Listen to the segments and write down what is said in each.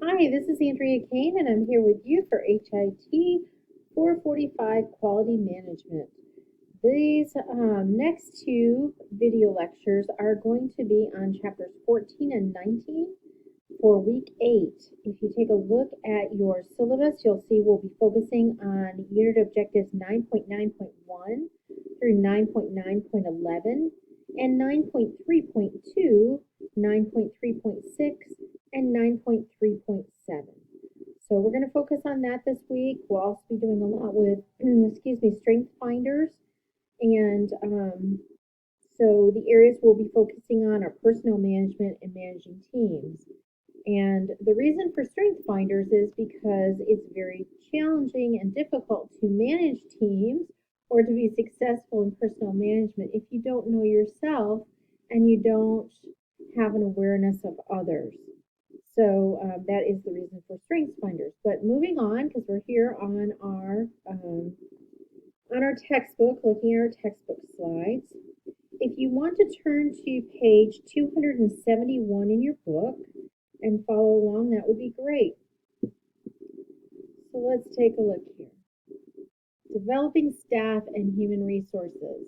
Hi, this is Andrea Kane, and I'm here with you for HIT 445 Quality Management. These next two video lectures are going to be on chapters 14 and 19 for week 8. If you take a look at your syllabus, you'll see we'll be focusing on unit objectives 9.9.1 through 9.9.11 and 9.3.2, 9.3.6, and 9.3.7. So we're going to focus on that this week. We'll also be doing a lot with, strength finders. And so the areas we'll be focusing on are personnel management and managing teams. And the reason for strength finders is because it's very challenging and difficult to manage teams or to be successful in personnel management if you don't know yourself and you don't have an awareness of others. So that is the reason for strengths finders. But moving on, because we're here on our textbook, looking at our textbook slides. If you want to turn to page 271 in your book and follow along, that would be great. So let's take a look here. Developing staff and human resources.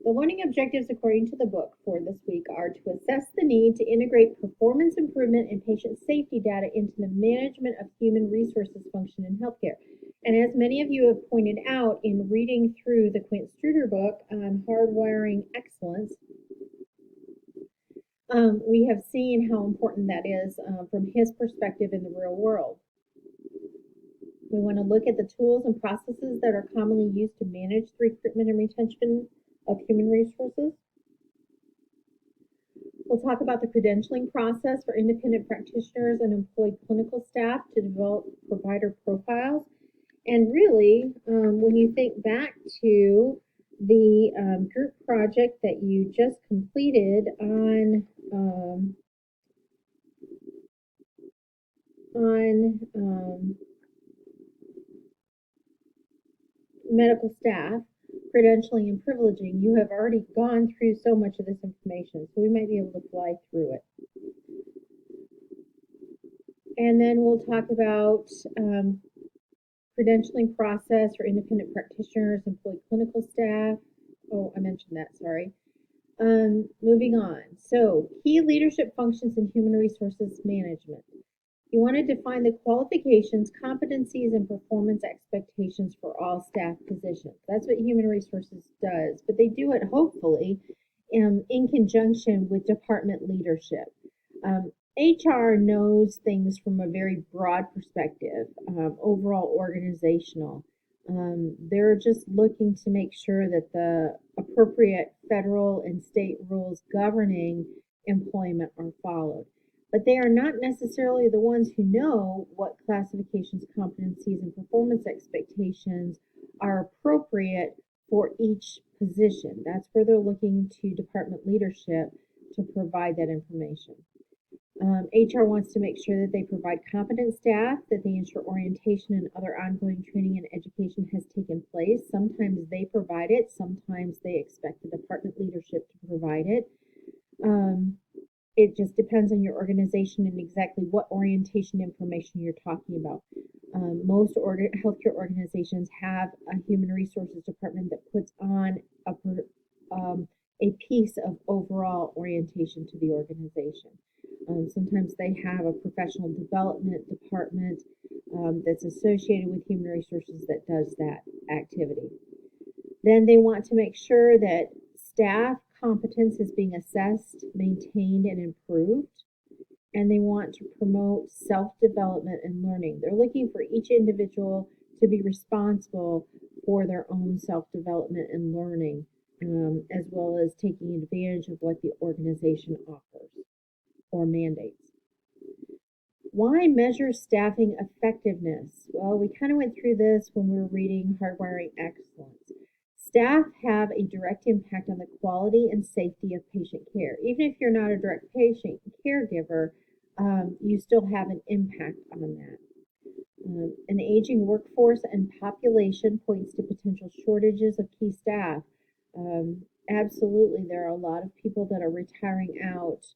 The learning objectives according to the book for this week are to assess the need to integrate performance improvement and patient safety data into the management of human resources function in healthcare. And as many of you have pointed out in reading through the Quint Struder book on hardwiring excellence, we have seen how important that is from his perspective in the real world. We want to look at the tools and processes that are commonly used to manage the recruitment and retention of human resources. We'll talk about the credentialing process for independent practitioners and employed clinical staff to develop provider profiles. And really, when you think back to the group project that you just completed on medical staff, credentialing and privileging, you have already gone through so much of this information, so we might be able to fly through it. And then we'll talk about credentialing process for independent practitioners, employed clinical staff. Oh, I mentioned that, sorry. Moving on. So, key leadership functions in human resources management. You want to define the qualifications, competencies, and performance expectations for all staff positions. That's what human resources does, but they do it hopefully in conjunction with department leadership. HR knows things from a very broad perspective, overall organizational. They're just looking to make sure that the appropriate federal and state rules governing employment are followed. But they are not necessarily the ones who know what classifications, competencies, and performance expectations are appropriate for each position. That's where they're looking to department leadership to provide that information. HR wants to make sure that they provide competent staff, that they ensure orientation and other ongoing training and education has taken place. Sometimes they provide it, sometimes they expect the department leadership to provide it. It just depends on your organization and exactly what orientation information you're talking about. Most healthcare organizations have a human resources department that puts on a piece of overall orientation to the organization. Sometimes they have a professional development department that's associated with human resources that does that activity. Then they want to make sure that staff competence is being assessed, maintained, and improved. And they want to promote self-development and learning. They're looking for each individual to be responsible for their own self-development and learning, as well as taking advantage of what the organization offers or mandates. Why measure staffing effectiveness? Well, we kind of went through this when we were reading Hardwiring Excellence. Staff have a direct impact on the quality and safety of patient care. Even if you're not a direct patient caregiver, you still have an impact on that. An aging workforce and population points to potential shortages of key staff. Absolutely, there are a lot of people that are retiring out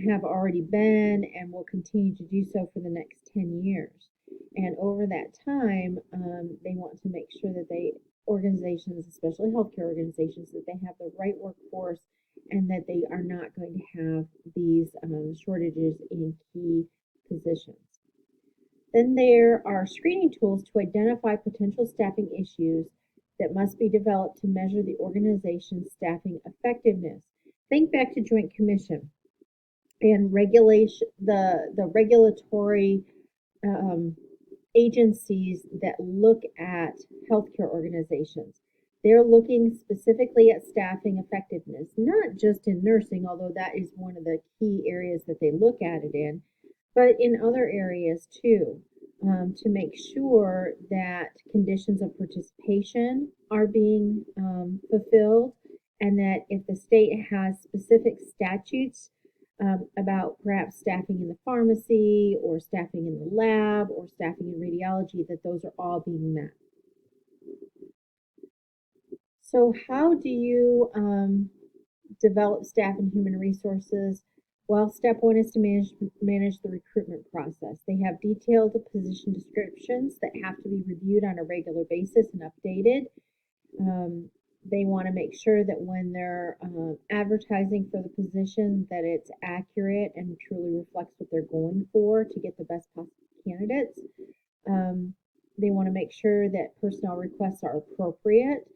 have already been and will continue to do so for the next 10 years. And over that time, they want to make sure that organizations, especially healthcare organizations, that they have the right workforce and that they are not going to have these shortages in key positions. Then there are screening tools to identify potential staffing issues that must be developed to measure the organization's staffing effectiveness. Think back to Joint Commission and regulation, the regulatory agencies that look at healthcare organizations. They're looking specifically at staffing effectiveness, not just in nursing, although that is one of the key areas that they look at it in, but in other areas too, to make sure that conditions of participation are being fulfilled, and that if the state has specific statutes about perhaps staffing in the pharmacy or staffing in the lab or staffing in radiology, that those are all being met. So how do you develop staff and human resources? Well, step one is to manage the recruitment process. They have detailed position descriptions that have to be reviewed on a regular basis and updated. They want to make sure that when they're advertising for the position that it's accurate and truly reflects what they're going for to get the best possible candidates. They want to make sure that personnel requests are appropriate,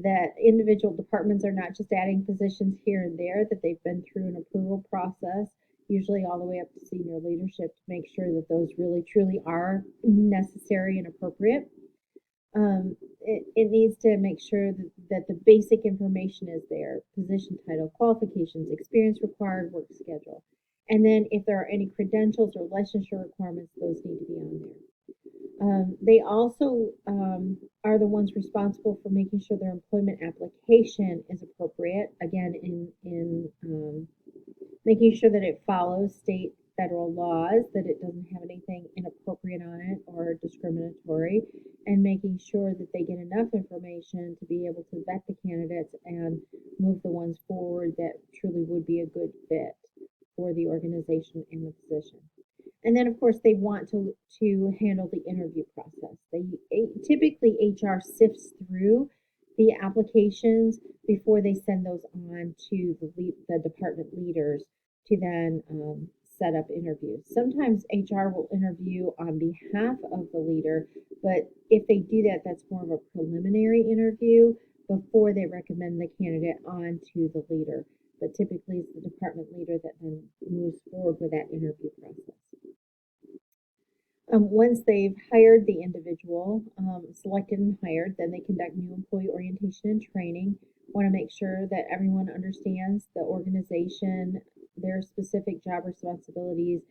that individual departments are not just adding positions here and there, that they've been through an approval process, usually all the way up to senior leadership, to make sure that those really truly are necessary and appropriate. It needs to make sure that the basic information is there: position title, qualifications, experience required, work schedule. And then if there are any credentials or licensure requirements, those need to be on there. They also are the ones responsible for making sure their employment application is appropriate, again, in making sure that it follows state, federal laws, that it doesn't have anything inappropriate on it or discriminatory, and making sure that they get enough information to be able to vet the candidates and move the ones forward that truly would be a good fit for the organization and the position. And then, of course, they want to handle the interview process. Typically, HR sifts through the applications before they send those on to the department leaders to then set up interviews. Sometimes HR will interview on behalf of the leader, but if they do that, that's more of a preliminary interview before they recommend the candidate on to the leader. But typically, it's the department leader that then moves forward with that interview process. Once they've hired the individual, selected and hired, then they conduct new employee orientation and training. Want to make sure that everyone understands the organization, their specific job responsibilities,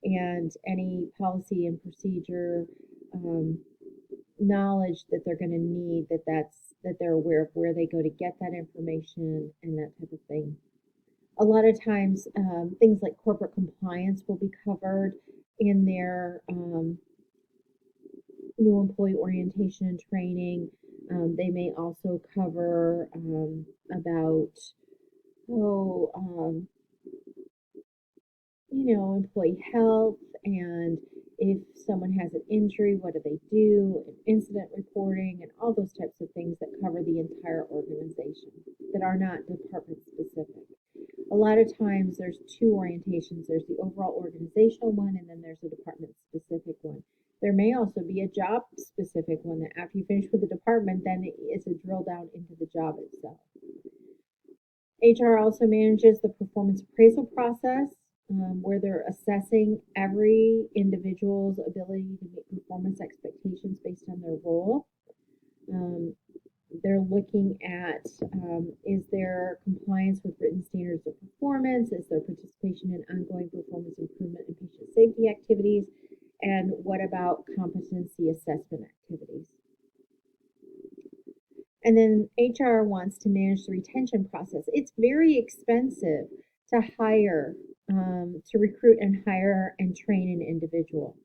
and any policy and procedure knowledge that they're going to need, that they're aware of where they go to get that information and that type of thing. A lot of times, things like corporate compliance will be covered in their new employee orientation and training. They may also cover about, employee health, and if someone has an injury, what do they do, and incident reporting, and all those types of things that cover the entire organization that are not department specific. A lot of times there's two orientations. There's the overall organizational one, and then there's a department specific one. There may also be a job specific one that after you finish with the department, then it's a drill down into the job itself. HR also manages the performance appraisal process, where they're assessing every individual's ability to meet performance expectations based on their role. They're looking at, is there compliance with written standards of performance? Is there participation in ongoing performance improvement and patient safety activities? And what about competency assessment activities? And then HR wants to manage the retention process. It's very expensive to hire, to recruit and hire and train an individual.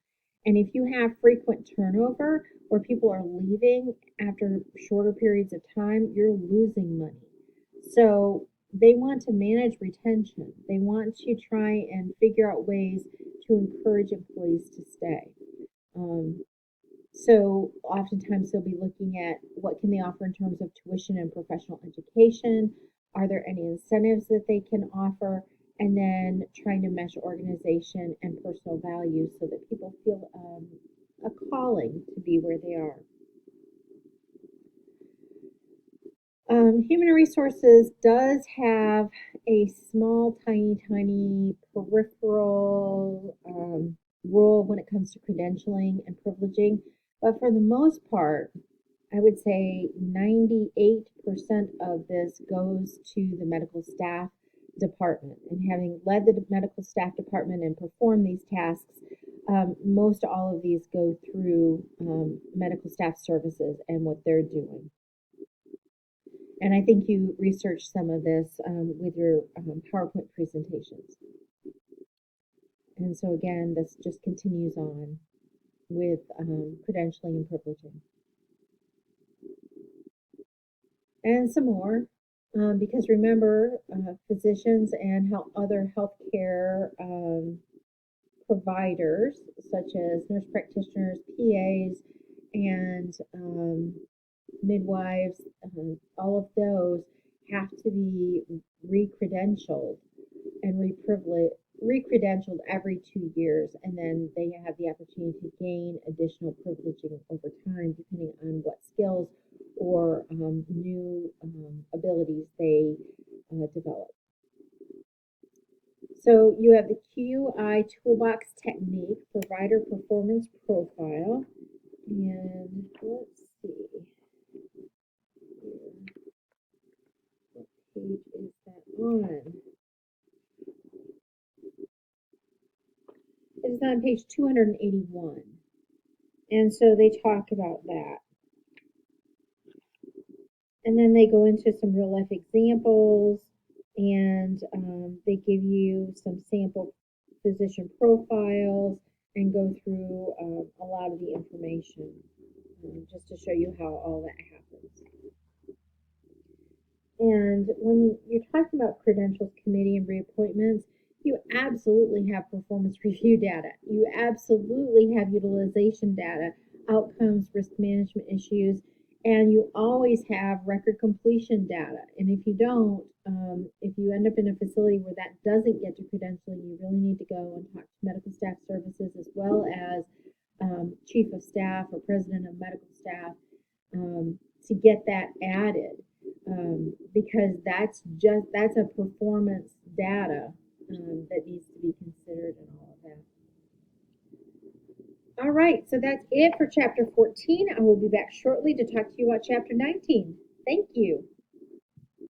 And if you have frequent turnover or people are leaving after shorter periods of time, you're losing money. So they want to manage retention. They want to try and figure out ways to encourage employees to stay. Um, so oftentimes they'll be looking at what can they offer in terms of tuition and professional education. Are there any incentives that they can offer? And then trying to mesh organization and personal values so that people feel a calling to be where they are. Human resources does have a small, tiny peripheral role when it comes to credentialing and privileging, but for the most part, I would say 98% of this goes to the medical staff department. And having led the medical staff department and performed these tasks, most all of these go through medical staff services and what they're doing. And I think you researched some of this with your PowerPoint presentations. And so again, this just continues on with credentialing and privileging. And some more, because remember, physicians and other healthcare providers, such as nurse practitioners, PAs, and midwives, all of those have to be re-credentialed and re-credentialed every 2 years, and then they have the opportunity to gain additional privileging over time, depending on what skills or new abilities they develop. So you have the QI Toolbox Technique, Provider Performance Profile, and let's see here. What page is that on? It is on page 281. And so they talk about that. And then they go into some real life examples, and they give you some sample physician profiles and go through a lot of the information just to show you how all that happens. And when you're talking about credentials committee and reappointments, you absolutely have performance review data. You absolutely have utilization data, outcomes, risk management issues, and you always have record completion data. And if you don't, if you end up in a facility where that doesn't get to credentialing, you really need to go and talk to medical staff services as well as chief of staff or president of medical staff to get that added. Because that's a performance data that needs to be considered in all of that. All right, so that's it for chapter 14. I will be back shortly to talk to you about chapter 19. Thank you.